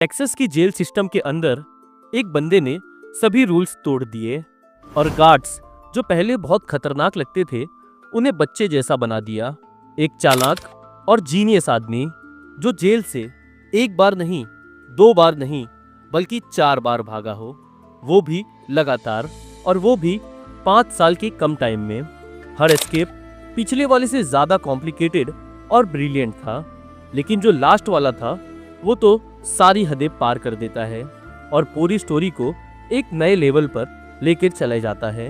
Texas की jail system के अंदर एक बंदे ने सभी रूल्स तोड़ दिए और गार्ड्स जो पहले बहुत खतरनाक लगते थे उन्हें बच्चे जैसा बना दिया। एक चालाक और जीनियस आदमी जो जेल से एक बार नहीं, 2 बार नहीं बल्कि 4 बार भागा हो, वो भी लगातार, और वो भी 5 साल के कम टाइम में। हर एस्केप पिछले वाले से ज्यादा कॉम्प्लिकेटेड और ब्रिलियंट था, लेकिन जो लास्ट वाला था वो तो सारी हदें पार कर देता है और पूरी स्टोरी को एक नए लेवल पर लेकर चला जाता है।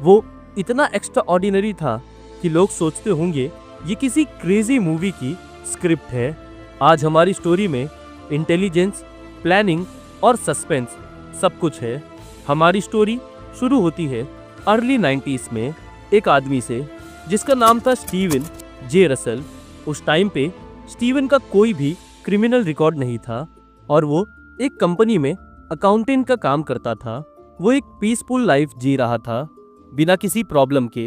वो इतना एक्स्ट्रा ऑर्डिनरी था कि लोग सोचते होंगे ये किसी क्रेजी मूवी की स्क्रिप्ट है। आज हमारी स्टोरी में इंटेलिजेंस, प्लानिंग और सस्पेंस सब कुछ है। हमारी स्टोरी शुरू होती है अर्ली 90s में एक आदमी से जिसका नाम था स्टीवन जे रसल। उस टाइम पे स्टीवन का कोई भी क्रिमिनल रिकॉर्ड नहीं था और वो एक कंपनी में अकाउंटेंट का काम करता था। वो एक पीसफुल लाइफ जी रहा था बिना किसी प्रॉब्लम के।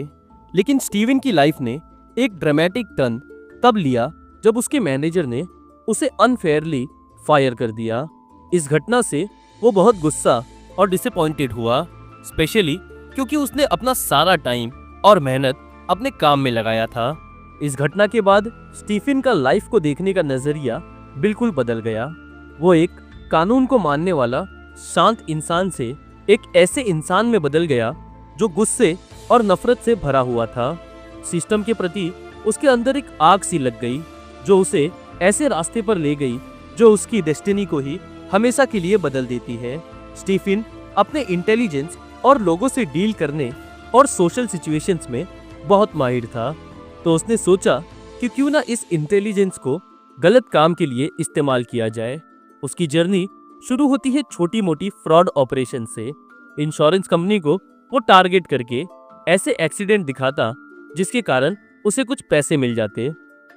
लेकिन स्टीवन की लाइफ ने एक ड्रामेटिक टर्न तब लिया जब उसके मैनेजर ने उसे अनफेयरली फायर कर दिया। इस घटना से वो बहुत गुस्सा और डिसअपॉइंटेड हुआ, स्पेशली क्योंकि उसने अपना सारा टाइम और मेहनत अपने काम में लगाया था। इस घटना के बाद स्टीफन का लाइफ को देखने का नजरिया बिल्कुल बदल गया। वो एक कानून को मानने वाला शांत इंसान से एक ऐसे इंसान में बदल गया जो गुस्से और नफरत से भरा हुआ था। सिस्टम के प्रति उसके अंदर एक आग सी लग गई जो उसे ऐसे रास्ते पर ले गई जो उसकी डेस्टिनी को ही हमेशा के लिए बदल देती है। स्टीफन अपने इंटेलिजेंस और लोगों से डील करने और सोशल सिचुएशंस में बहुत माहिर था, तो उसने सोचा कि क्यों ना इस इंटेलिजेंस को गलत काम के लिए इस्तेमाल किया जाए। उसकी जर्नी शुरू होती है छोटी मोटी फ्रॉड ऑपरेशन से। इंश्योरेंस कंपनी को वो टारगेट करके ऐसे एक्सीडेंट दिखाता जिसके कारण उसे कुछ पैसे मिल जाते,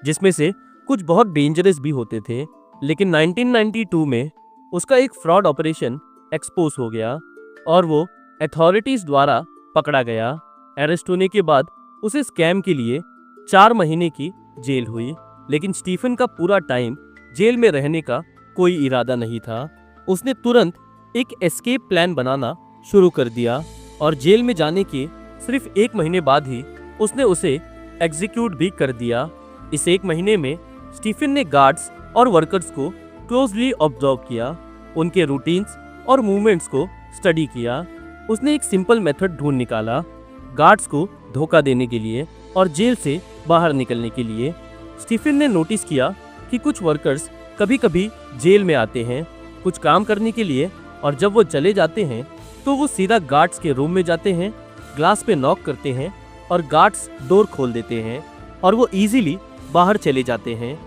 जिसमें से कुछ बहुत डेंजरस भी होते थे। लेकिन 1992 में उसका एक फ्रॉड ऑपरेशन एक्सपोज हो गया और वो अथॉरिटीज द्वारा पकड़ा गया। अरेस्ट होने के बाद उसे स्कैम के लिए 4 महीने की जेल हुई। लेकिन स्टीफन का पूरा टाइम जेल में रहने का कोई इरादा नहीं था। उसने तुरंत एक एस्केप प्लान बनाना शुरू कर दिया और जेल में जाने के सिर्फ 1 महीने बाद ही उसने उसे एग्जीक्यूट भी कर दिया। इस 1 महीने में स्टीफन ने गार्ड्स और वर्कर्स को क्लोजली ऑब्जर्व किया, उनके रूटीन्स और मूवमेंट्स को स्टडी किया। उसने एक सिंपल मेथड ढूंढ निकाला गार्ड्स को धोखा देने के लिए और जेल से बाहर निकलने के लिए। स्टीफन ने नोटिस किया कि कुछ वर्कर्स कभी कभी जेल में आते हैं कुछ काम करने के लिए, और जब वो चले जाते हैं तो वो सीधा गार्ड्स के रूम में जाते हैं, ग्लास पे नॉक करते हैं और गार्ड्स डोर खोल देते हैं और वो इजीली बाहर चले जाते हैं।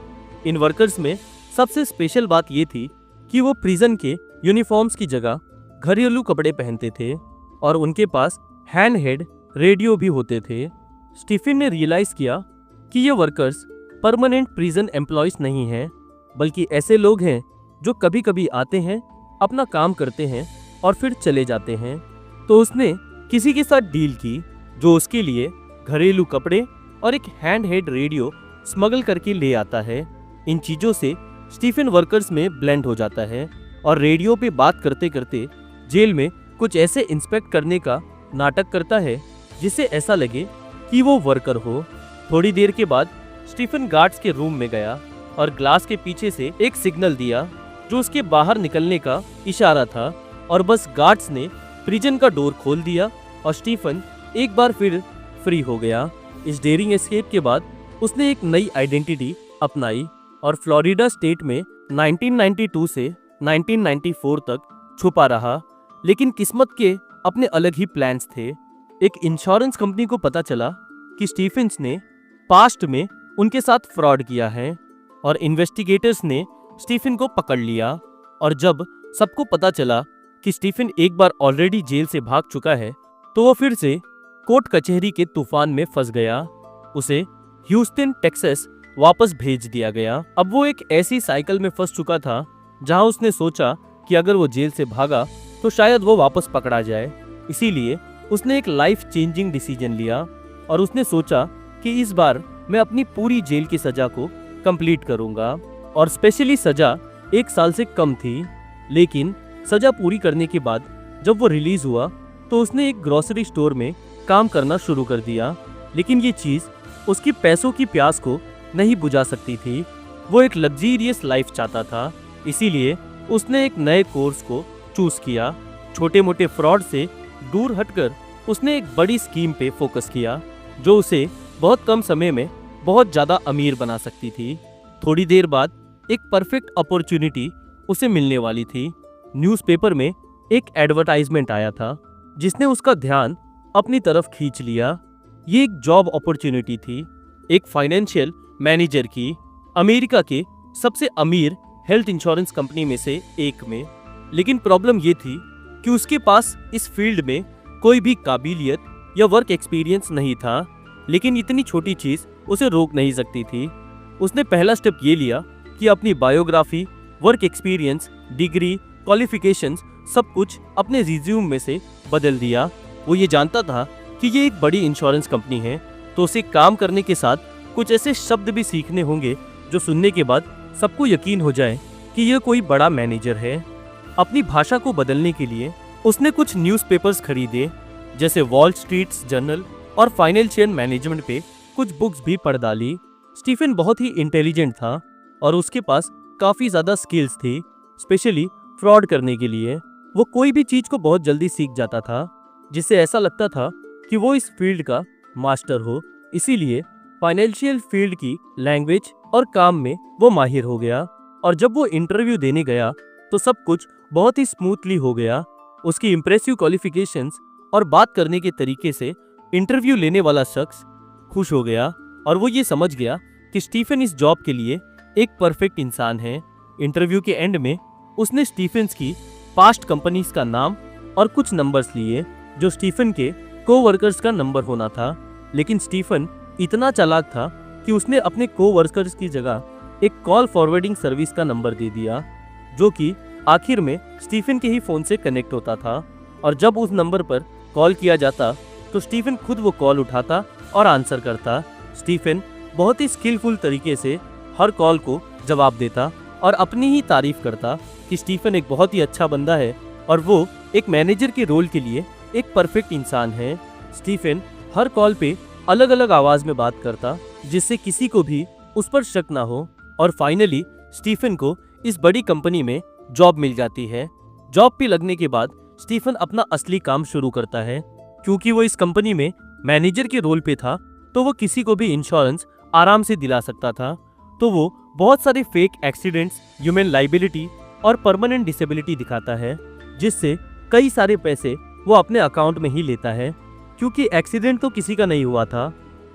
इन वर्कर्स में सबसे स्पेशल बात ये थी कि वो प्रिजन के यूनिफॉर्म्स की जगह घरेलू कपड़े पहनते थे और उनके पास हैंड हेड रेडियो भी होते थे। स्टीफन ने रियलाइज किया कि ये वर्कर्स परमानेंट प्रिजन एम्प्लॉयज नहीं हैं, बल्कि ऐसे लोग हैं जो कभी कभी आते हैं, अपना काम करते हैं और फिर चले जाते हैं। तो उसने किसी के साथ डील की जो उसके लिए घरेलू कपड़े और एक हैंड हेड रेडियो स्मगल करके ले आता है। इन चीज़ों से स्टीफन वर्कर्स में ब्लेंड हो जाता है और रेडियो पे बात करते करते जेल में कुछ ऐसे इंस्पेक्ट करने का नाटक करता है जिससे ऐसा लगे कि वो वर्कर हो। थोड़ी देर के बाद स्टीफन गार्ड्स के रूम में गया और ग्लास के पीछे से एक सिग्नल दिया जो उसके बाहर निकलने का इशारा था, और बस गार्ड्स ने प्रिजन का डोर खोल दिया और स्टीफन एक बार फिर फ्री हो गया। इस डेयरिंग एस्केप के बाद उसने एक नई आइडेंटिटी अपनाई और फ्लोरिडा स्टेट में 1992 से 1994 तक छुपा रहा। लेकिन किस्मत के अपने अलग ही प्लान्स थे। एक इंश्योरेंस कंपनी को पता चला कि स्टीफन्स ने पास्ट में उनके साथ फ्रॉड किया है और इन्वेस्टिगेटर्स ने स्टीफन को पकड़ लिया। और जब सबको पता चला कि स्टीफन एक बार ऑलरेडी जेल से भाग चुका है तो वो फिर से कोर्ट कचहरी के तूफान में फंस गया। उसे ह्यूस्टन टेक्सास वापस भेज दिया गया। अब वो एक ऐसी साइकिल में फंस चुका था जहां उसने सोचा कि अगर वो जेल से भागा तो शायद वो वापस पकड़ा जाए। इसीलिए उसने एक लाइफ चेंजिंग डिसीजन लिया और उसने सोचा कि इस बार मैं अपनी पूरी जेल की सजा को कंप्लीट करूंगा, और स्पेशली सजा 1 साल से कम थी, लेकिन सजा पूरी करने के बाद जब वो रिलीज हुआ तो उसने एक ग्रोसरी स्टोर में काम करना शुरू कर दिया। लेकिन ये चीज़ उसकी पैसों की प्यास को नहीं बुझा सकती थी। वो एक लग्जीरियस लाइफ चाहता था, इसीलिए उसने एक नए कोर्स को चूज किया। छोटे मोटे फ्रॉड से दूर हटकर उसने एक बड़ी स्कीम पे फोकस किया जो उसे बहुत कम समय में बहुत ज़्यादा अमीर बना सकती थी। थोड़ी देर बाद एक परफेक्ट अपॉर्चुनिटी उसे मिलने वाली थी। न्यूज़पेपर में एक एडवर्टाइजमेंट आया था जिसने उसका ध्यान अपनी तरफ खींच लिया। ये एक जॉब अपॉर्चुनिटी थी, एक फाइनेंशियल मैनेजर की, अमेरिका के सबसे अमीर हेल्थ इंश्योरेंस कंपनी में से एक में। लेकिन प्रॉब्लम ये थी कि उसके पास इस फील्ड में कोई भी काबिलियत या वर्क एक्सपीरियंस नहीं था। लेकिन इतनी छोटी चीज़ उसे रोक नहीं सकती थी। उसने पहला स्टेप ये लिया कि अपनी biography, work experience, degree, qualifications सब कुछ अपने रिज्यूम में से बदल दिया। वो ये जानता था कि ये एक बड़ी इंश्योरेंस कंपनी है, तो उसे काम करने के साथ कुछ ऐसे शब्द भी सीखने होंगे जो सुनने के बाद सबको यकीन हो जाए कि यह कोई बड़ा मैनेजर है। अपनी भाषा को बदलने के लिए उसने कुछ न्यूज़पेपर्स खरीदे, जैसे वॉल स्ट्रीट जर्नल और फाइनेंशियल मैनेजमेंट पे कुछ बुक्स भी पढ़ डाली। स्टीफन बहुत ही इंटेलिजेंट था और उसके पास काफ़ी ज़्यादा स्किल्स थी, स्पेशली फ्रॉड करने के लिए। वो कोई भी चीज़ को बहुत जल्दी सीख जाता था, जिससे ऐसा लगता था कि वो इस फील्ड का मास्टर हो। इसीलिए फाइनेंशियल फील्ड की लैंग्वेज और काम में वो माहिर हो गया। और जब वो इंटरव्यू देने गया तो सब कुछ बहुत ही स्मूथली हो गया। उसकी इम्प्रेसिव क्वालिफिकेशंस और बात करने के तरीके से इंटरव्यू लेने वाला शख्स खुश हो गया और वो ये समझ गया कि स्टीफन इस जॉब के लिए एक परफेक्ट इंसान है। इंटरव्यू के एंड में उसने स्टीफन्स की पास्ट कंपनीज का नाम और कुछ नंबर्स लिए जो स्टीफन के कोवर्कर्स का नंबर होना था। लेकिन स्टीफन इतना चालाक था कि उसने अपने कोवर्कर्स की जगह एक कॉल फॉरवर्डिंग सर्विस का नंबर दे दिया, जो कि आखिर में स्टीफन के ही फ़ोन से कनेक्ट होता था। और जब उस नंबर पर कॉल किया जाता तो स्टीफन खुद वो कॉल उठाता और आंसर करता। स्टीफन बहुत ही स्किलफुल तरीके से हर कॉल को जवाब देता और अपनी ही तारीफ करता कि स्टीफन एक बहुत ही अच्छा बंदा है और वो एक मैनेजर के रोल के लिए एक परफेक्ट इंसान है। स्टीफन हर कॉल पे अलग अलग आवाज़ में बात करता जिससे किसी को भी उस पर शक ना हो। और फाइनली स्टीफन को इस बड़ी कंपनी में जॉब मिल जाती है। जॉब पे लगने के बाद स्टीफन अपना असली काम शुरू करता है। क्योंकि वो इस कंपनी में मैनेजर के रोल पे था तो वो किसी को भी इंश्योरेंस आराम से दिला सकता था। तो वो बहुत सारे फेक एक्सीडेंट्स, ह्यूमन लाइबिलिटी और परमानेंट डिसेबिलिटी दिखाता है, जिससे कई सारे पैसे वो अपने अकाउंट में ही लेता है। क्योंकि एक्सीडेंट तो किसी का नहीं हुआ था,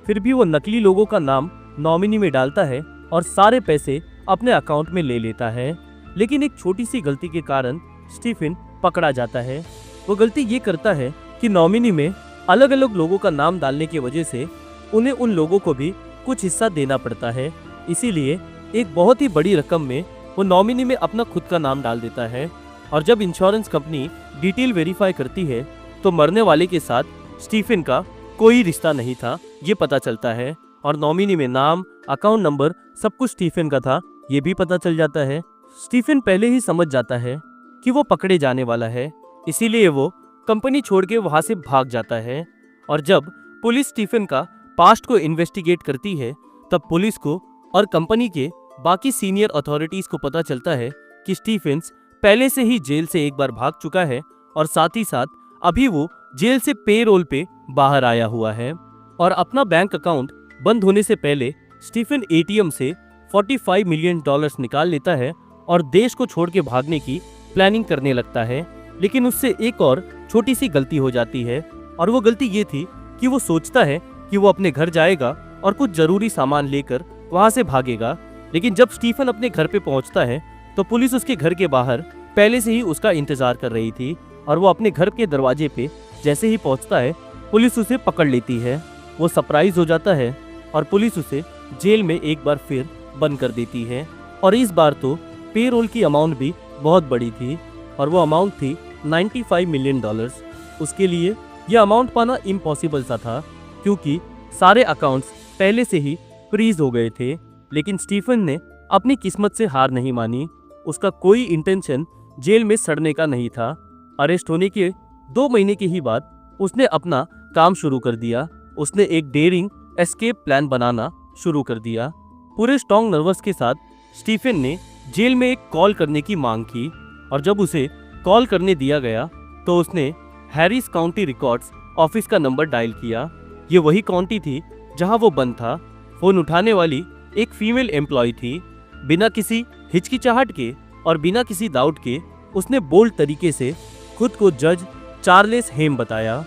फिर भी वो नकली लोगों का नाम नॉमिनी में डालता है और सारे पैसे अपने अकाउंट में ले लेता है। लेकिन एक छोटी सी गलती के कारण स्टीफन पकड़ा जाता है। वो गलती ये करता है कि नॉमिनी में अलग अलग लोगों का नाम डालने की वजह से उन्हें उन लोगों को भी कुछ हिस्सा देना पड़ता है। इसीलिए एक बहुत ही बड़ी रकम में वो नॉमिनी में अपना खुद का नाम डाल देता है। और जब इंश्योरेंस कंपनी डिटेल वेरीफाई करती है तो मरने वाले के साथ स्टीफन का कोई रिश्ता नहीं था, ये पता चलता है। और नॉमिनी में नाम, अकाउंट नंबर सब कुछ स्टीफन का था, ये भी पता चल जाता है। स्टीफन पहले ही समझ जाता है कि वो पकड़े जाने वाला है, इसीलिए वो कंपनी छोड़ के वहाँ से भाग जाता है। और जब पुलिस स्टीफन का पास्ट को इन्वेस्टिगेट करती है तब पुलिस को और कंपनी के बाकी सीनियर अथॉरिटीज़ को पता चलता है कि स्टीफन्स पहले से ही जेल से एक बार भाग चुका है और साथ ही साथ अभी वो जेल से पेरोल पे बाहर आया हुआ है। और अपना बैंक अकाउंट बंद होने से पहले स्टीफन एटीएम से $45 मिलियन निकाल लेता है और देश को छोड़ के भागने की प्लानिंग करने लगता है। लेकिन उससे एक और छोटी सी गलती हो जाती है, और वो गलती ये थी कि वो सोचता है कि वो अपने घर जाएगा और कुछ ज़रूरी सामान लेकर वहाँ से भागेगा। लेकिन जब स्टीफन अपने घर पे पहुँचता है तो पुलिस उसके घर के बाहर पहले से ही उसका इंतज़ार कर रही थी। और वो अपने घर के दरवाजे पे जैसे ही पहुँचता है पुलिस उसे पकड़ लेती है। वो सरप्राइज हो जाता है और पुलिस उसे जेल में एक बार फिर बंद कर देती है। और इस बार तो पेरोल की अमाउंट भी बहुत बड़ी थी और वो अमाउंट थी $95 मिलियन। उसके लिए यह अमाउंट पाना इम्पॉसिबल सा था क्योंकि सारे अकाउंट्स पहले से ही फ्रीज हो गए थे। लेकिन स्टीफन ने अपनी किस्मत से हार नहीं मानी। उसका कोई इंटेंशन जेल में सड़ने का नहीं था। अरेस्ट होने के 2 महीने के ही बाद उसने अपना काम शुरू कर दिया। उसने एक डेयरिंग एस्केप प्लान बनाना शुरू कर दिया। पूरे स्ट्रॉन्ग नर्वस के साथ स्टीफन ने जेल में एक कॉल करने की मांग की और जब उसे कॉल करने दिया गया तो उसने हैरिस काउंटी रिकॉर्ड्स ऑफिस का नंबर डायल किया। ये वही काउंटी थी जहां वो बंद था। फोन उठाने वाली एक फीमेल एम्प्लॉय थी। बिना किसी हिचकिचाहट के और बिना किसी डाउट के उसने बोल्ड तरीके से खुद को जज चार्ल्स हेम बताया।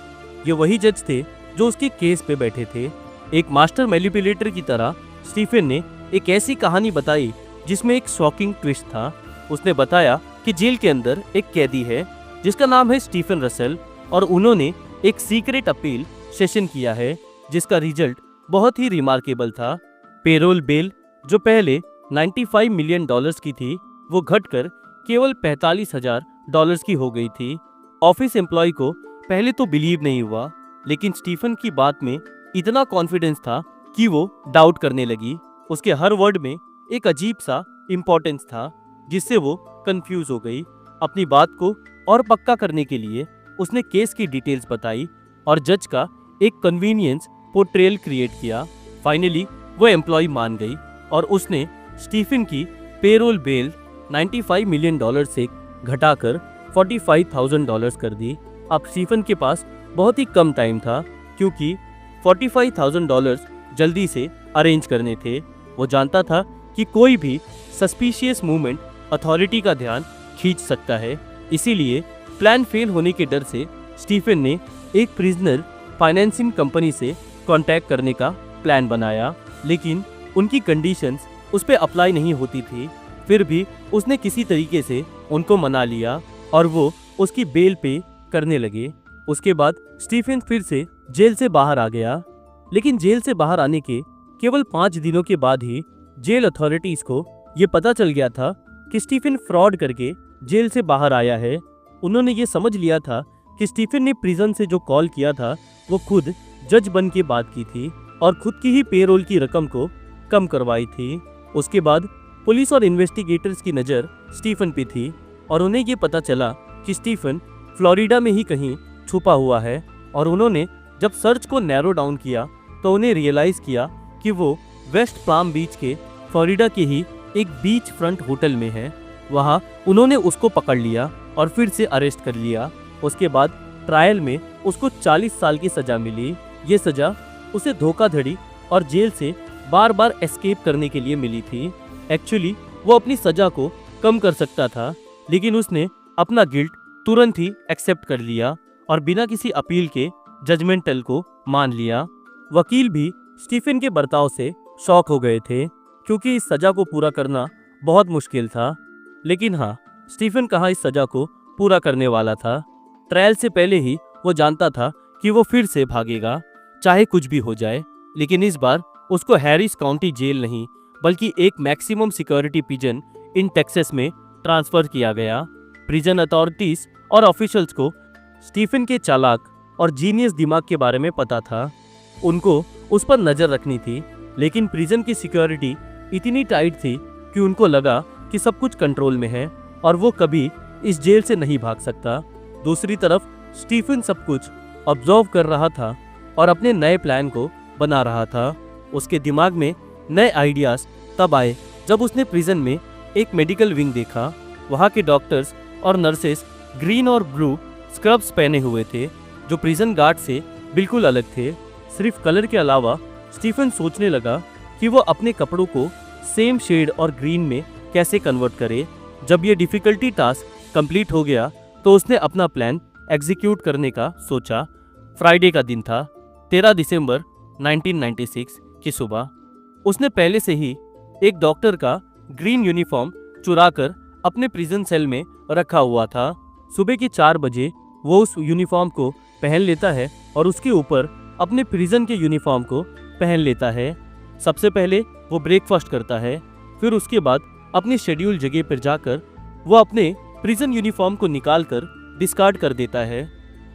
ये वही जज थे जो उसके केस पे बैठे थे। एक मास्टर मैनिपुलेटर की तरह स्टीफन ने एक ऐसी कहानी बताई जिसमें एक शॉकिंग ट्विस्ट था। उसने बताया कि जेल के अंदर एक कैदी है जिसका नाम है स्टीफन रसेल और उन्होंने एक सीक्रेट अपील सेशन किया है जिसका रिजल्ट बहुत ही रिमार्केबल था। पेरोल बेल जो पहले $95 मिलियन की थी वो घटकर केवल $45,000 की हो गई थी। ऑफिस एम्प्लॉय को पहले तो बिलीव नहीं हुआ, लेकिन स्टीफन की बात में इतना कॉन्फिडेंस था कि वो डाउट करने लगी। उसके हर वर्ड में एक अजीब सा इम्पोर्टेंस था जिससे वो कंफ्यूज हो गई। अपनी बात को और पक्का करने के लिए उसने केस की डिटेल्स बताई और जज का एक कन्वीनियंस पोर्ट्रेयल क्रिएट किया। फाइनली वो एम्प्लॉय मान गई और उसने स्टीफन की पेरोल बेल $95 मिलियन से घटाकर $45,000 कर दी। अब स्टीफन के पास बहुत ही कम टाइम था क्योंकि $45,000 जल्दी से अरेंज करने थे। वो जानता था कि कोई भी सस्पिशियस मूवमेंट अथॉरिटी का ध्यान खींच सकता है। इसीलिए प्लान फेल होने के डर से स्टीफन ने एक प्रिजनर फाइनेंसिंग कंपनी से कांटेक्ट करने का प्लान बनाया, लेकिन उनकी कंडीशंस उस पर अप्लाई नहीं होती थी। फिर भी उसने किसी तरीके से उनको मना लिया और वो उसकी बेल पे करने लगे। उसके बाद स्टीफन फिर से जेल से बाहर आ गया, लेकिन जेल से बाहर आने के केवल 5 दिनों के बाद ही जेल अथॉरिटीज को ये पता चल गया था कि स्टीफन फ्रॉड करके जेल से बाहर आया है। उन्होंने ये समझ लिया था कि स्टीफन ने प्रिजन से जो कॉल किया था वो खुद जज बन के बात की थी और खुद की ही पेरोल की रकम को कम करवाई थी। उसके बाद पुलिस और इन्वेस्टिगेटर्स की नज़र स्टीफन पे थी और उन्हें ये पता चला कि स्टीफन फ्लोरिडा में ही कहीं छुपा हुआ है। और उन्होंने जब सर्च को नैरो डाउन किया तो उन्हें रियलाइज़ किया कि वो वेस्ट पाम बीच के फ्लोरिडा के ही एक बीच फ्रंट होटल में है। वहाँ उन्होंने उसको पकड़ लिया और फिर से अरेस्ट कर लिया। उसके बाद ट्रायल में उसको 40 साल की सज़ा मिली। ये सज़ा उसे धोखाधड़ी और जेल से बार बार एस्केप करने के लिए मिली थी। एक्चुअली वो अपनी सज़ा को कम कर सकता था, लेकिन उसने अपना गिल्ट तुरंत ही एक्सेप्ट कर लिया और बिना किसी अपील के जजमेंटल को मान लिया। वकील भी स्टीफन के बर्ताव से शॉक हो गए थे क्योंकि इस सज़ा को पूरा करना बहुत मुश्किल था। लेकिन हाँ, स्टीफन कहाँ इस सज़ा को पूरा करने वाला था। ट्रायल से पहले ही वो जानता था कि वो फिर से भागेगा, चाहे कुछ भी हो जाए। लेकिन इस बार उसको हैरिस काउंटी जेल नहीं बल्कि एक maximum security prison in Texas में ट्रांसफ़र किया गया। प्रिजन अथॉरिटीज़ और ऑफिशियल्स को स्टीफन के चालाक और जीनियस दिमाग के बारे में पता था। उनको उस पर नज़र रखनी थी, लेकिन प्रिजन की सिक्योरिटी इतनी टाइट थी कि उनको लगा कि सब कुछ कंट्रोल में है और वो कभी इस जेल से नहीं भाग सकता। दूसरी तरफ स्टीफन सब कुछ ऑब्जर्व कर रहा था और अपने नए प्लान को बना रहा था। उसके दिमाग में नए आइडियाज़ तब आए जब उसने प्रिजन में एक मेडिकल विंग देखा। वहाँ के डॉक्टर्स और नर्सेस ग्रीन और ब्लू स्क्रब्स पहने हुए थे जो प्रिजन गार्ड से बिल्कुल अलग थे। सिर्फ कलर के अलावा स्टीफन सोचने लगा कि वो अपने कपड़ों को सेम शेड और ग्रीन में कैसे कन्वर्ट करे। जब ये डिफ़िकल्टी टास्क कंप्लीट हो गया तो उसने अपना प्लान एग्जीक्यूट करने का सोचा। फ्राइडे का दिन था, 13 दिसंबर 1996 की सुबह। उसने पहले से ही एक डॉक्टर का ग्रीन यूनिफॉर्म चुराकर अपने प्रिजन सेल में रखा हुआ था। सुबह के 4 बजे वो उस यूनिफॉर्म को पहन लेता है और उसके ऊपर अपने प्रिजन के यूनिफॉर्म को पहन लेता है। सबसे पहले वो ब्रेकफास्ट करता है, फिर उसके बाद अपनी शेड्यूल जगह पर जाकर वो अपने प्रिजन यूनिफॉर्म को निकाल कर डिस्कार्ड कर देता है।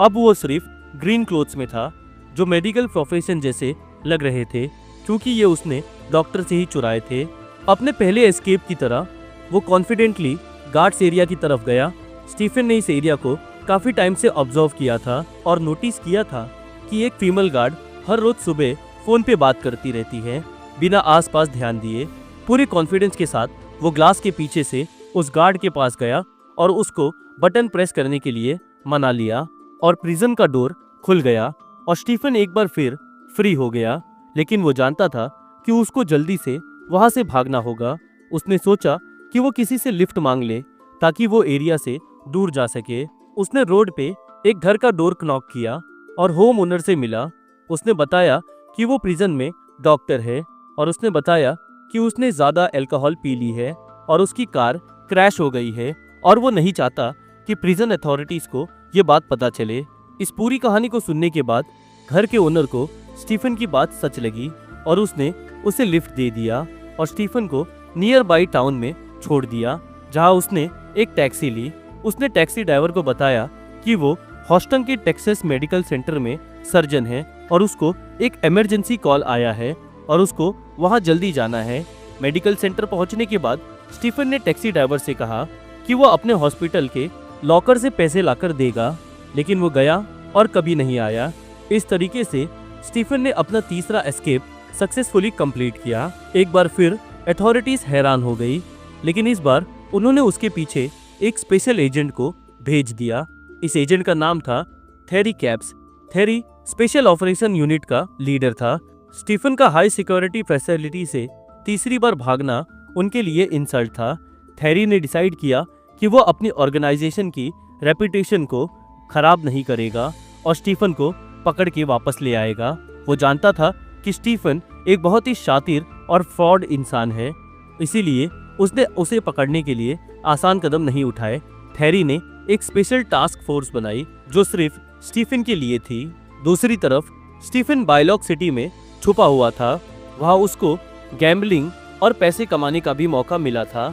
अब वो सिर्फ ग्रीन क्लोथ्स में था जो मेडिकल प्रोफेशन जैसे लग रहे थे क्योंकि ये उसने डॉक्टर से ही चुराए थे। अपने पहले एस्केप की तरह वो कॉन्फिडेंटली गार्ड्स एरिया की तरफ गया। स्टीफन ने इस एरिया को काफी टाइम से ऑब्जर्व किया था और नोटिस किया था कि एक फीमेल गार्ड हर रोज सुबह फोन पे बात करती रहती है बिना आसपास ध्यान दिए। पूरे कॉन्फिडेंस के साथ वो ग्लास के पीछे से उस गार्ड के पास गया और उसको बटन प्रेस करने के लिए मना लिया और प्रिजन का डोर खुल गया और स्टीफन एक बार फिर फ्री हो गया। लेकिन वो जानता था कि उसको जल्दी से वहां से भागना होगा। उसने सोचा कि वो किसी से लिफ्ट मांग ले ताकि वो एरिया से दूर जा सके। उसने रोड पे एक घर का डोर नॉक किया और होम ओनर से मिला। उसने बताया कि वो प्रिजन में डॉक्टर है और उसने बताया कि उसने ज़्यादा अल्कोहल पी ली है और उसकी कार क्रैश हो गई है और वो नहीं चाहता कि प्रिजन अथॉरिटीज़ को ये बात पता चले। इस पूरी कहानी को सुनने के बाद घर के ओनर को स्टीफन की बात सच लगी और उसने उसे लिफ्ट दे दिया और स्टीफन को नियर बाई टाउन में छोड़ दिया, जहां उसने एक टैक्सी ली। उसने टैक्सी ड्राइवर को बताया कि वो ह्यूस्टन के टेक्सास मेडिकल सेंटर में सर्जन है और उसको एक इमरजेंसी कॉल आया है और उसको वहां जल्दी जाना है। मेडिकल सेंटर पहुंचने के बाद स्टीफन ने टैक्सी ड्राइवर से कहा कि वो अपने हॉस्पिटल के लॉकर से पैसे लाकर देगा, लेकिन वो गया और कभी नहीं आया। इस तरीके से स्टीफन ने अपना तीसरा एस्केप सक्सेसफुली कंप्लीट किया। एक बार फिर अथॉरिटीज हैरान हो गई, लेकिन इस बार उन्होंने उसके पीछे एक स्पेशल एजेंट को भेज दिया। इस एजेंट का नाम था theory caps. Theory special operation unit का लीडर था। स्टीफन का हाई सिक्योरिटी फैसिलिटी से तीसरी बार भागना उनके लिए इंसल्ट था। थेरी ने डिसाइड किया कि वो अपनी ऑर्गेनाइजेशन की रेपुटेशन को खराब नहीं करेगा और स्टीफन को पकड़ के वापस ले आएगा। वो जानता था कि स्टीफन एक बहुत ही शातिर और फ्रॉड इंसान है, इसीलिए उसने उसे पकड़ने के लिए आसान कदम नहीं उठाए। थेरी ने एक स्पेशल टास्क फोर्स बनाई जो सिर्फ स्टीफन के लिए थी। दूसरी तरफ स्टीफन बायलॉक सिटी में छुपा हुआ था। वहाँ उसको गैम्बलिंग और पैसे कमाने का भी मौका मिला था।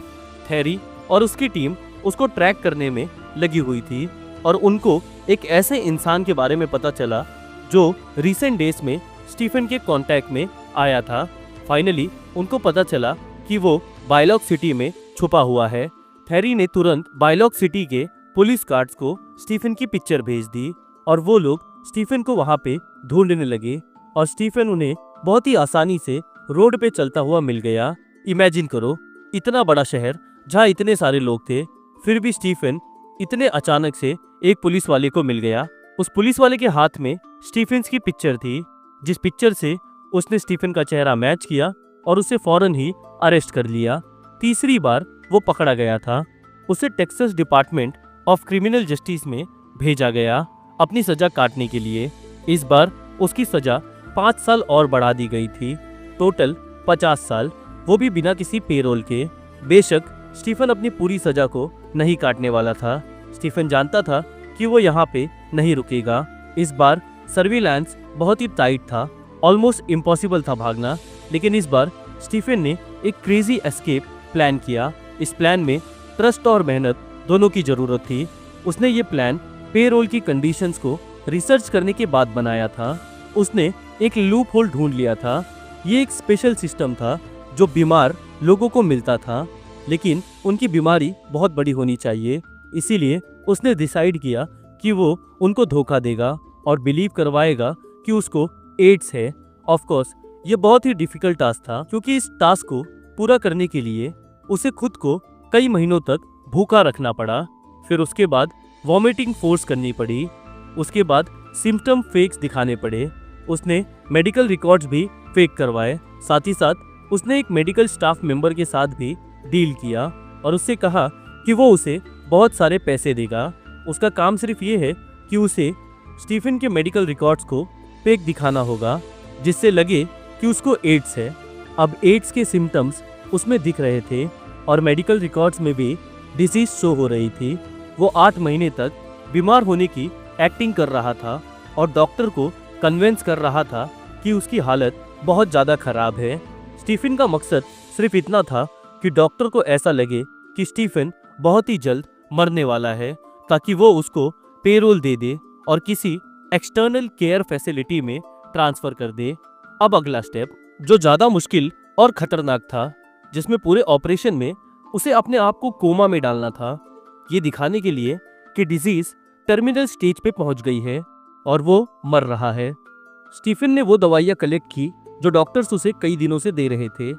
थेरी और उसकी टीम उसको ट्रैक करने में लगी हुई थी और उनको एक ऐसे इंसान के बारे में पता चला जो रिसेंट डेज में स्टीफन के कांटेक्ट में आया था। फाइनली उनको पता चला कि वो बायलॉक सिटी में छुपा हुआ है। थेरी ने तुरंत बायलॉक सिटी के पुलिस गार्ड्स को स्टीफन की पिक्चर भेज दी और वो लोग स्टीफन को वहां पे ढूंढने लगे और स्टीफन उन्हें बहुत ही आसानी से रोड पे चलता हुआ मिल गया। इमेजिन करो, इतना बड़ा शहर जहाँ इतने सारे लोग थे, फिर भी स्टीफन इतने अचानक से एक पुलिस वाले को मिल गया। उस पुलिस वाले के हाथ में स्टीफन की पिक्चर थी, जिस पिक्चर से उसने स्टीफन का चेहरा मैच किया और उसे फौरन ही अरेस्ट कर लिया। तीसरी बार वो पकड़ा गया था। उसे Texas department of criminal justice में भेजा गया अपनी सजा काटने के लिए। इस बार उसकी सजा 5 साल और बढ़ा दी गई थी, टोटल 50 साल, वो भी बिना किसी पेरोल के। बेशक स्टीफन अपनी पूरी सजा को नहीं काटने वाला था। स्टीफन जानता था कि वो यहाँ पे नहीं रुकेगा। इस बार सर्विलांस बहुत ही टाइट था, ऑलमोस्ट इम्पॉसिबल था भागना। लेकिन इस बार स्टीफन ने एक क्रेजी एस्केप प्लान किया। इस प्लान में ट्रस्ट और मेहनत दोनों की जरूरत थी। उसने ये प्लान पेरोल की कंडीशंस को रिसर्च करने के बाद बनाया था। उसने एक लूप होल ढूंढ लिया था। ये एक स्पेशल सिस्टम था जो बीमार लोगों को मिलता था, लेकिन उनकी बीमारी बहुत बड़ी होनी चाहिए। इसीलिए उसने डिसाइड किया कि वो उनको धोखा देगा और बिलीव करवाएगा कि उसको एड्स है। ऑफ कोर्स ये बहुत ही डिफिकल्ट टास्क था, क्योंकि इस टास्क को पूरा करने के लिए उसे खुद को कई महीनों तक भूखा रखना पड़ा। फिर उसके बाद वॉमिटिंग फोर्स करनी पड़ी। उसके बाद सिम्टम फेक्स दिखाने पड़े। उसने मेडिकल रिकॉर्ड्स भी फेक करवाए। साथ ही साथ उसने एक मेडिकल स्टाफ मेंबर के साथ भी डील किया और उससे कहा कि वो उसे बहुत सारे पैसे देगा। उसका काम सिर्फ ये है कि उसे स्टीफन के मेडिकल रिकॉर्ड्स को फेक दिखाना होगा, जिससे लगे कि उसको एड्स है। अब एड्स के सिम्टम्स उसमें दिख रहे थे और मेडिकल रिकॉर्ड्स में भी डिसीज शो हो रही थी। वो 8 महीने तक बीमार होने की एक्टिंग कर रहा था और डॉक्टर को कन्विंस कर रहा था कि उसकी हालत बहुत ज़्यादा खराब है। स्टीफन का मकसद सिर्फ इतना था कि डॉक्टर को ऐसा लगे कि स्टीफन बहुत ही जल्द मरने वाला है, ताकि वो उसको पेरोल दे दे और किसी एक्सटर्नल केयर फैसिलिटी में ट्रांसफ़र कर दे। अब अगला स्टेप जो ज़्यादा मुश्किल और ख़तरनाक था, जिसमें पूरे ऑपरेशन में उसे अपने आप को कोमा में डालना था, ये दिखाने के लिए कि डिजीज टर्मिनल स्टेज पे पहुंच गई है और वो मर रहा है। स्टीफन ने वो दवाइयाँ कलेक्ट की जो डॉक्टर्स उसे कई दिनों से दे रहे थे।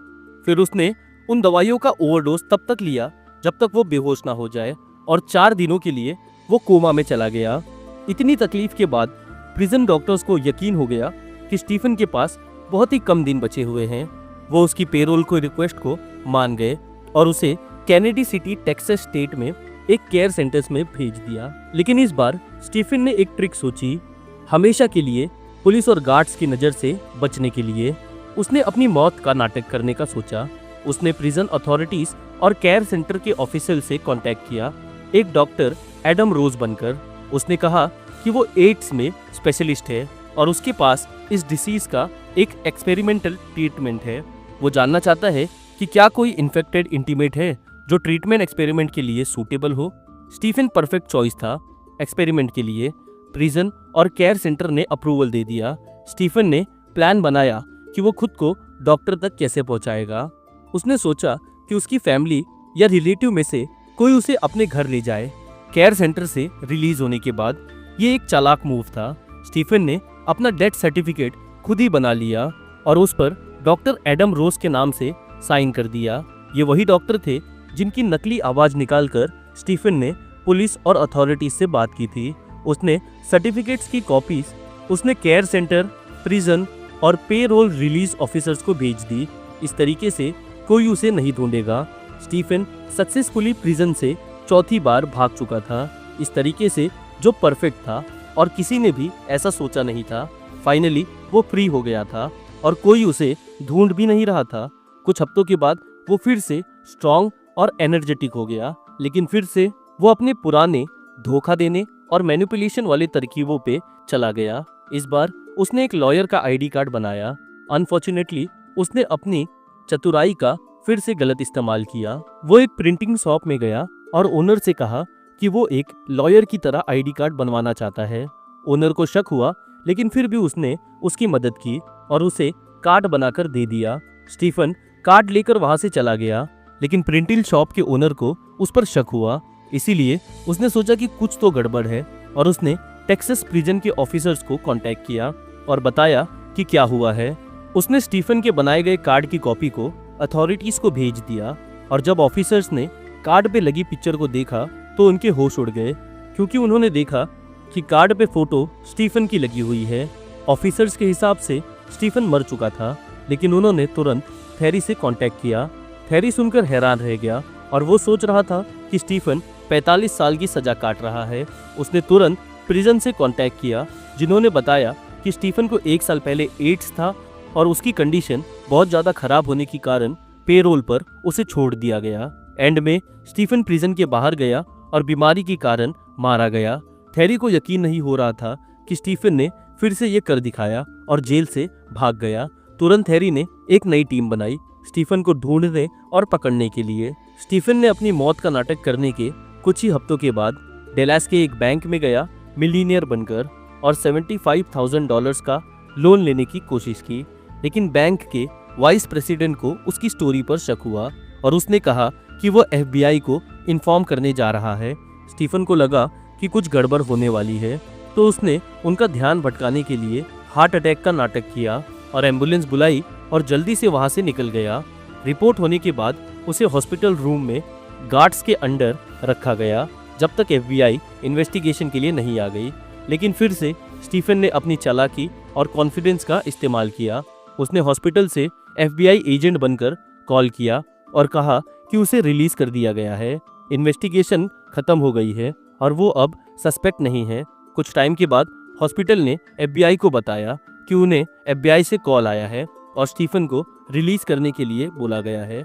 फिर उसने उन दवाइयों का ओवरडोज तब तक लिया जब तक वो बेहोश ना हो जाए और 4 दिनों के लिए वो कोमा में चला गया। इतनी तकलीफ के बाद प्रिजन डॉक्टर्स को यकीन हो गया कि स्टीफन के पास बहुत ही कम दिन बचे हुए हैं। वो उसकी पेरोल को रिक्वेस्ट को मान गए और उसे कैनेडी सिटी टेक्सास स्टेट में एक केयर सेंटर्स में भेज दिया। लेकिन इस बार स्टीफन ने एक ट्रिक सोची। हमेशा के लिए पुलिस और गार्ड्स की नज़र से बचने के लिए उसने अपनी मौत का नाटक करने का सोचा। उसने प्रिजन अथॉरिटीज और केयर सेंटर के ऑफिसर से कांटेक्ट किया, एक डॉक्टर एडम रोज बनकर। उसने कहा कि वो एड्स में स्पेशलिस्ट है और उसके पास इस डिसीज का एक एक्सपेरिमेंटल ट्रीटमेंट है। वो जानना चाहता है कि क्या कोई इन्फेक्टेड इंटीमेट है जो ट्रीटमेंट एक्सपेरिमेंट के लिए सूटेबल हो। स्टीफन परफेक्ट चॉइस था एक्सपेरिमेंट के लिए। प्रिजन और केयर सेंटर ने अप्रूवल दे दिया। स्टीफन ने प्लान बनाया कि वो खुद को डॉक्टर तक कैसे पहुंचाएगा। उसने सोचा कि उसकी फैमिली या रिलेटिव में से कोई उसे अपने घर ले जाए। केयर सेंटर से रिलीज होने के बाद ये एक चालाक मूव था। स्टीफन ने अपना डेथ सर्टिफिकेट खुद ही बना लिया और उस पर डॉक्टर एडम रोज के नाम से साइन कर दिया। ये वही डॉक्टर थे जिनकी नकली आवाज निकालकर स्टीफन ने पुलिस और अथॉरिटीज से बात की थी। उसने सर्टिफिकेट्स की कॉपीज उसने केयर सेंटर, प्रिजन और पे रोल रिलीज ऑफिसर्स को भेज दी। इस तरीके से कोई उसे नहीं ढूंढेगा। स्टीफन सक्सेसफुली प्रिजन से 4थी बार भाग चुका था, इस तरीके से जो परफेक्ट था और किसी ने भी ऐसा सोचा नहीं था। फाइनली वो फ्री हो गया था और कोई उसे ढूंढ भी नहीं रहा था। कुछ हफ्तों के बाद वो फिर से स्ट्रॉन्ग और एनर्जेटिक हो गया, लेकिन फिर से वो अपने पुराने धोखा देने और मैनिपुलेशन वाले तरकीबों पे चला गया। इस बार उसने एक लॉयर का आईडी कार्ड बनाया। अनफॉर्चुनेटली उसने अपनी चतुराई का फिर से गलत इस्तेमाल किया। वो एक प्रिंटिंग शॉप में गया और ओनर से कहा कि वो एक लॉयर की तरह आईडी कार्ड बनवाना चाहता है। ओनर को शक हुआ, लेकिन फिर भी उसने उसकी मदद की और उसे कार्ड बनाकर दे दिया। स्टीफन कार्ड लेकर वहां से चला गया, लेकिन प्रिंटिंग शॉप के ओनर को उस पर शक हुआ। इसीलिए उसने सोचा कि कुछ तो गड़बड़ है और उसने टेक्सास प्रिजन के ऑफिसर्स को कांटेक्ट किया और बताया कि क्या हुआ है। उसने स्टीफन के बनाए गए कार्ड की कॉपी को अथॉरिटीज को भेज दिया और जब ऑफिसर्स ने कार्ड पे लगी पिक्चर को देखा तो उनके होश उड़ गए, क्योंकि उन्होंने देखा कि कार्ड पे फोटो स्टीफन की लगी हुई है। ऑफिसर्स के हिसाब से स्टीफन मर चुका था, लेकिन उन्होंने तुरंत थेरी से कांटेक्ट किया। थेरी सुनकर हैरान रह गया और वो सोच रहा था कि स्टीफन 45 साल की सजा काट रहा है। उसने तुरंत प्रिजन से कांटेक्ट किया, जिन्होंने बताया कि स्टीफन को 1 साल पहले एड्स था और उसकी कंडीशन बहुत ज़्यादा खराब होने के कारण पेरोल पर उसे छोड़ दिया गया। एंड में स्टीफन प्रिजन के बाहर गया और बीमारी के कारण मारा गया। थेरी को यकीन नहीं हो रहा था कि स्टीफन ने फिर से ये कर दिखाया और जेल से भाग गया। तुरंत थेरी ने एक नई टीम बनाई स्टीफन को ढूंढने और पकड़ने के लिए। स्टीफन ने अपनी मौत का नाटक करने के कुछ ही हफ्तों के बाद डेलास के एक बैंक में गया मिलीनियर बनकर और $75,000 का लोन लेने की कोशिश की, लेकिन बैंक के वाइस प्रेसिडेंट को उसकी स्टोरी पर शक हुआ और उसने कहा कि वो FBI को इन्फॉर्म करने जा रहा है। स्टीफन को लगा कि कुछ गड़बड़ होने वाली है, तो उसने उनका ध्यान भटकाने के लिए हार्ट अटैक का नाटक किया और एम्बुलेंस बुलाई और जल्दी से वहां से निकल गया। रिपोर्ट होने के बाद उसे हॉस्पिटल रूम में गार्ड्स के अंडर रखा गया जब तक FBI इन्वेस्टिगेशन के लिए नहीं आ गई। लेकिन फिर से स्टीफन ने अपनी चालाकी और कॉन्फिडेंस का इस्तेमाल किया। उसने हॉस्पिटल से FBI एजेंट बनकर कॉल किया और कहा कि उसे रिलीज कर दिया गया है, इन्वेस्टिगेशन खत्म हो गई है और वो अब सस्पेक्ट नहीं है। कुछ टाइम के बाद हॉस्पिटल ने FBI को बताया कि उन्हें FBI से कॉल आया है और स्टीफन को रिलीज करने के लिए बोला गया है।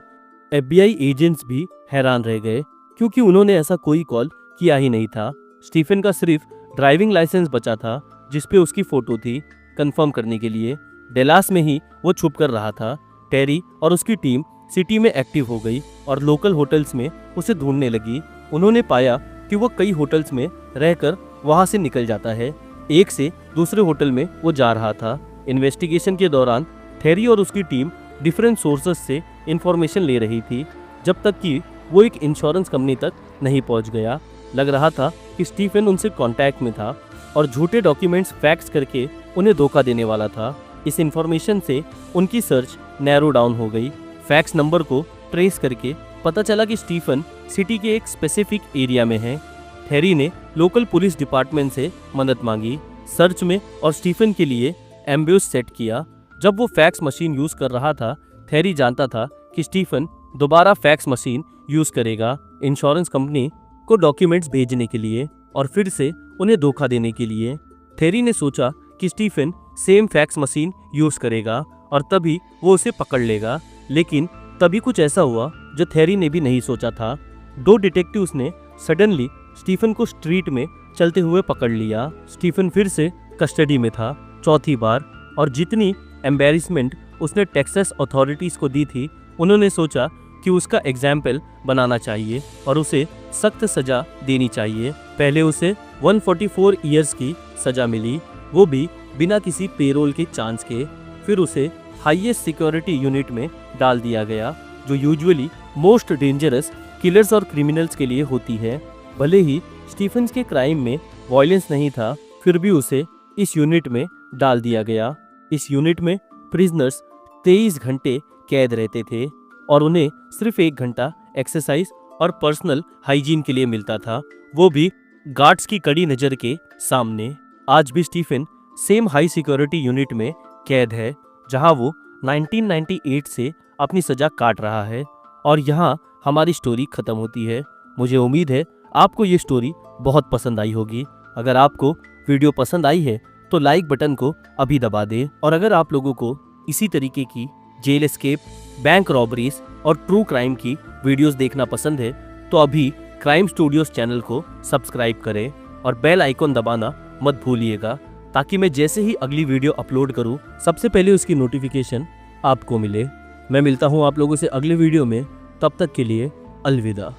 FBI एजेंट्स भी हैरान रह गए, क्योंकि उन्होंने ऐसा कोई कॉल किया ही नहीं था। स्टीफन का सिर्फ ड्राइविंग लाइसेंस बचा था जिस पे उसकी फोटो थी कंफर्म करने के लिए। डेलास में ही वो छुप कर रहा था। टेरी और उसकी टीम सिटी में एक्टिव हो गई और लोकल होटल्स में उसे ढूंढने लगी। उन्होंने पाया कि वो कई होटल्स में रहकर वहां से निकल जाता है। एक से दूसरे होटल में वो जा रहा था। इन्वेस्टिगेशन के दौरान टेरी और उसकी टीम डिफरेंट सोर्सेस से इंफॉर्मेशन ले रही थी, जब तक कि वो एक इंश्योरेंस कंपनी तक नहीं पहुंच गया। लग रहा था कि स्टीफन उनसे कांटेक्ट में था और झूठे डॉक्यूमेंट्स फैक्स करके उन्हें धोखा देने वाला था। इस इंफॉर्मेशन से उनकी सर्च नैरो डाउन हो गई। फैक्स नंबर को ट्रेस करके पता चला कि स्टीफन सिटी के एक स्पेसिफिक एरिया में है। थेरी ने लोकल पुलिस डिपार्टमेंट से मदद मांगी सर्च में और स्टीफन के लिए एम्ब्यूस सेट किया। जब वो फैक्स मशीन यूज कर रहा था, थेरी जानता था कि स्टीफन दोबारा फैक्स मशीन यूज करेगा इंश्योरेंस कंपनी को डॉक्यूमेंट्स भेजने के लिए और फिर से उन्हें धोखा देने के लिए। थेरी ने सोचा कि Stephen same fax machine use करेगा और तभी वो उसे पकड़ लेगा, लेकिन तभी कुछ ऐसा हुआ जो थेरी ने भी नहीं सोचा था। 2 डिटेक्टिव्स ने सडनली स्टीफन को स्ट्रीट में चलते हुए पकड़ लिया। स्टीफन फिर से कस्टडी में था, चौथी बार, और जितनी एम्बेरसमेंट उसने टेक्सास अथॉरिटीज को दी थी, उन्होंने सोचा कि उसका एग्जाम्पल बनाना चाहिए और उसे सख्त सजा देनी चाहिए। पहले उसे 144 ईयर्स की सजा मिली, वो भी बिना किसी पेरोल के चांस के। फिर उसे हाईएस्ट सिक्योरिटी यूनिट में डाल दिया गया, जो यूजुअली मोस्ट डेंजरस किलर्स और क्रिमिनल्स के लिए होती है। भले ही स्टीफन्स के क्राइम में वायलेंस नहीं था, फिर भी उसे इस यूनिट में डाल दिया गया। इस यूनिट में प्रिजनर्स 23 घंटे कैद रहते थे और उन्हें सिर्फ 1 घंटा एक्सरसाइज और पर्सनल हाइजीन के लिए मिलता था, वो भी गार्ड्स की कड़ी नज़र के सामने। आज भी Stephen same high security unit में कैद है, जहां वो 1998 से अपनी सजा काट रहा है। और यहाँ हमारी स्टोरी खत्म होती है। मुझे उम्मीद है आपको ये स्टोरी बहुत पसंद आई होगी। अगर आपको वीडियो पसंद आई है तो लाइक बटन को अभी दबा दें, और अगर आप लोगों को इसी तरीके की जेल एस्केप, बैंक रॉबरीज और ट्रू क्राइम की वीडियोस देखना पसंद है तो अभी क्राइम स्टूडियोज चैनल को सब्सक्राइब करें और बेल आइकॉन दबाना मत भूलिएगा, ताकि मैं जैसे ही अगली वीडियो अपलोड करूं सबसे पहले उसकी नोटिफिकेशन आपको मिले। मैं मिलता हूं आप लोगों से अगले वीडियो में, तब तक के लिए अलविदा।